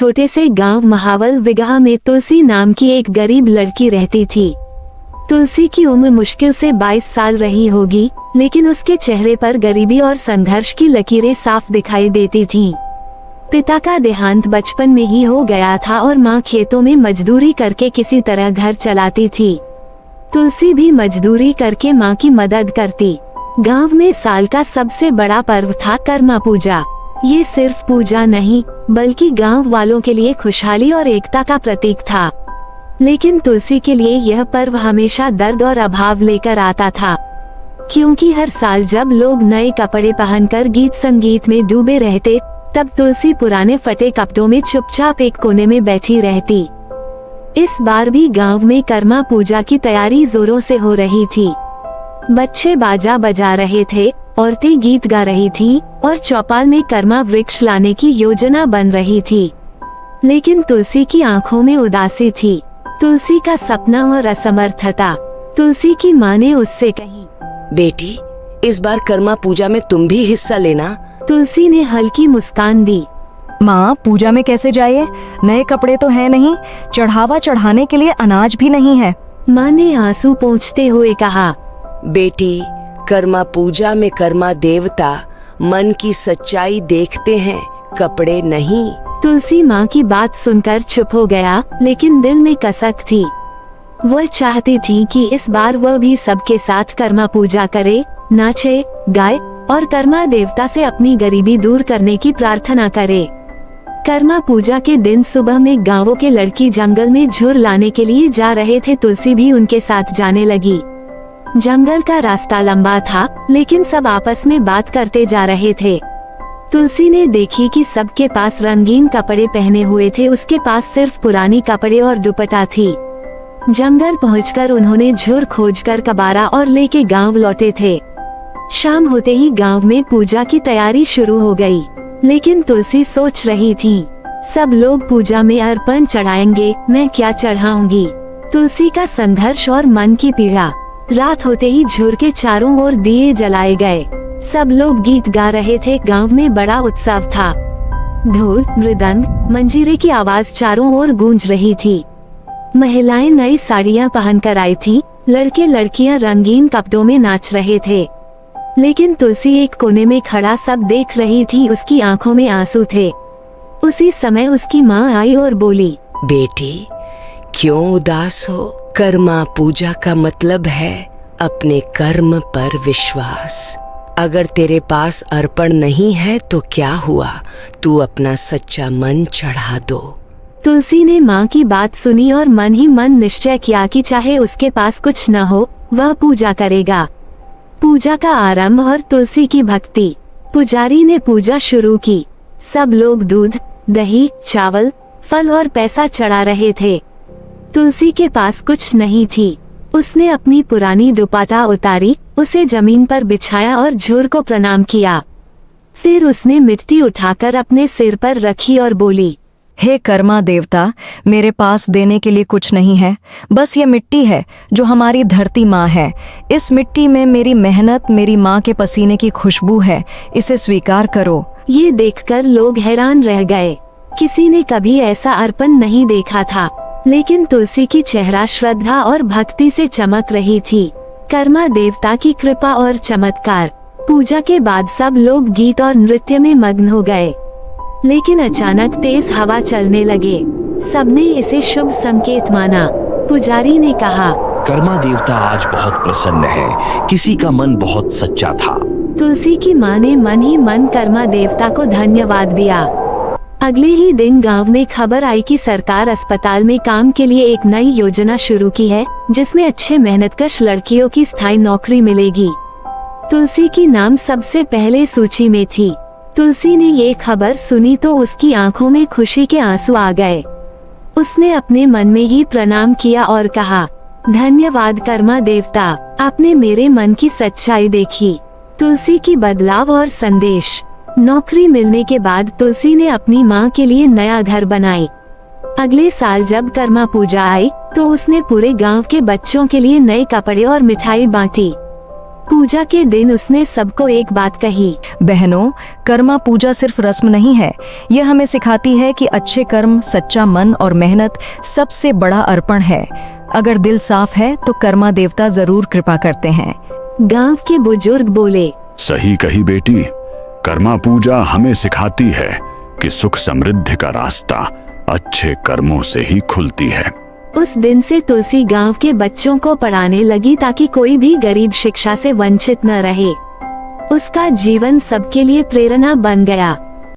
छोटे से गांव महावल विगहा में तुलसी नाम की एक गरीब लड़की रहती थी। तुलसी की उम्र मुश्किल से 22 साल रही होगी, लेकिन उसके चेहरे पर गरीबी और संघर्ष की लकीरें साफ दिखाई देती थीं। पिता का देहांत बचपन में ही हो गया था और माँ खेतों में मजदूरी करके किसी तरह घर चलाती थी। तुलसी भी मजदूरी करके माँ की मदद करती। गांव में साल का सबसे बड़ा पर्व था कर्मा पूजा। ये सिर्फ पूजा नहीं, बल्कि गांव वालों के लिए खुशहाली और एकता का प्रतीक था। लेकिन तुलसी के लिए यह पर्व हमेशा दर्द और अभाव लेकर आता था, क्योंकि हर साल जब लोग नए कपड़े पहनकर गीत संगीत में डूबे रहते, तब तुलसी पुराने फटे कपड़ों में चुपचाप एक कोने में बैठी रहती। इस बार भी गांव में कर्मा पूजा की तैयारी जोरों से हो रही थी। बच्चे बाजा बजा रहे थे, औरतें गीत गा रही थीं और चौपाल में कर्मा वृक्ष लाने की योजना बन रही थी। लेकिन तुलसी की आंखों में उदासी थी। तुलसी का सपना और असमर्थता। तुलसी की माँ ने उससे कही, बेटी, इस बार कर्मा पूजा में तुम भी हिस्सा लेना। तुलसी ने हल्की मुस्कान दी। माँ, पूजा में कैसे जाए? नए कपड़े तो है नहीं, चढ़ावा चढ़ाने के लिए अनाज भी नहीं है। माँ ने आंसू पोंछते हुए कहा, बेटी, कर्मा पूजा में कर्मा देवता मन की सच्चाई देखते हैं, कपड़े नहीं। तुलसी माँ की बात सुनकर चुप हो गया, लेकिन दिल में कसक थी। वह चाहती थी कि इस बार वह भी सबके साथ कर्मा पूजा करे, नाचे, गाए और कर्मा देवता से अपनी गरीबी दूर करने की प्रार्थना करे। कर्मा पूजा के दिन सुबह में गांवों के लड़की जंगल में झुर लाने के लिए जा रहे थे। तुलसी भी उनके साथ जाने लगी। जंगल का रास्ता लंबा था, लेकिन सब आपस में बात करते जा रहे थे। तुलसी ने देखी कि सबके पास रंगीन कपड़े पहने हुए थे, उसके पास सिर्फ पुरानी कपड़े और दुपट्टा थी। जंगल पहुंचकर उन्होंने झुर खोजकर कबारा और लेके गांव लौटे थे। शाम होते ही गांव में पूजा की तैयारी शुरू हो गई, लेकिन तुलसी सोच रही थी, सब लोग पूजा में अर्पण चढ़ाएंगे, मैं क्या चढ़ाऊंगी? तुलसी का संघर्ष और मन की पीड़ा। रात होते ही झुर के चारों ओर दिए जलाए गए। सब लोग गीत गा रहे थे। गांव में बड़ा उत्सव था। ढोल, मृदंग, मंजीरे की आवाज चारों ओर गूंज रही थी। महिलाएं नई साड़ियां पहनकर आई थीं, लड़के लड़कियां रंगीन कपड़ों में नाच रहे थे। लेकिन तुलसी एक कोने में खड़ा सब देख रही थी, उसकी आंखों में आंसू थे। उसी समय उसकी माँ आई और बोली, बेटी, क्यों उदास हो? कर्मा पूजा का मतलब है अपने कर्म पर विश्वास। अगर तेरे पास अर्पण नहीं है तो क्या हुआ, तू अपना सच्चा मन चढ़ा दो। तुलसी ने माँ की बात सुनी और मन ही मन निश्चय किया कि चाहे उसके पास कुछ न हो, वह पूजा करेगा। पूजा का आरंभ और तुलसी की भक्ति। पुजारी ने पूजा शुरू की। सब लोग दूध, दही, चावल, फल और पैसा चढ़ा रहे थे। तुलसी के पास कुछ नहीं थी। उसने अपनी पुरानी दुपट्टा उतारी, उसे जमीन पर बिछाया और झुर को प्रणाम किया। फिर उसने मिट्टी उठाकर अपने सिर पर रखी और बोली, हे कर्मा देवता, मेरे पास देने के लिए कुछ नहीं है, बस ये मिट्टी है जो हमारी धरती माँ है। इस मिट्टी में मेरी मेहनत, मेरी माँ के पसीने की खुशबू है, इसे स्वीकार करो। ये देखकर लोग हैरान रह गए। किसी ने कभी ऐसा अर्पण नहीं देखा था, लेकिन तुलसी की चेहरा श्रद्धा और भक्ति से चमक रही थी। कर्मा देवता की कृपा और चमत्कार। पूजा के बाद सब लोग गीत और नृत्य में मग्न हो गए। लेकिन अचानक तेज हवा चलने लगे। सबने इसे शुभ संकेत माना। पुजारी ने कहा, कर्मा देवता आज बहुत प्रसन्न है, किसी का मन बहुत सच्चा था। तुलसी की माँ ने मन ही मन कर्मा देवता को धन्यवाद दिया। अगले ही दिन गांव में खबर आई कि सरकार अस्पताल में काम के लिए एक नई योजना शुरू की है, जिसमें अच्छे मेहनतकश लड़कियों की स्थायी नौकरी मिलेगी। तुलसी की नाम सबसे पहले सूची में थी। तुलसी ने ये खबर सुनी तो उसकी आंखों में खुशी के आंसू आ गए। उसने अपने मन में ही प्रणाम किया और कहा, धन्यवाद कर्मा देवता, आपने मेरे मन की सच्चाई देखी। तुलसी की बदलाव और संदेश। नौकरी मिलने के बाद तुलसी ने अपनी माँ के लिए नया घर बनाई। अगले साल जब कर्मा पूजा आई तो उसने पूरे गांव के बच्चों के लिए नए कपड़े और मिठाई बांटी। पूजा के दिन उसने सबको एक बात कही। बहनों, कर्मा पूजा सिर्फ रस्म नहीं है, यह हमें सिखाती है कि अच्छे कर्म, सच्चा मन और मेहनत सबसे बड़ा अर्पण है। अगर दिल साफ है तो कर्मा देवता जरूर कृपा करते हैं। गांव के बुजुर्ग बोले। सही कही बेटी, कर्मा पूजा हमें सिखाती है कि सुख समृद्धि का रास्ता अच्छे कर्मों से ही खुलती है। उस दिन से तुलसी गांव के बच्चों को पढ़ाने लगी ताकि कोई भी गरीब शिक्षा से वंचित न रहे। उसका जीवन सबके लिए प्रेरणा बन गया।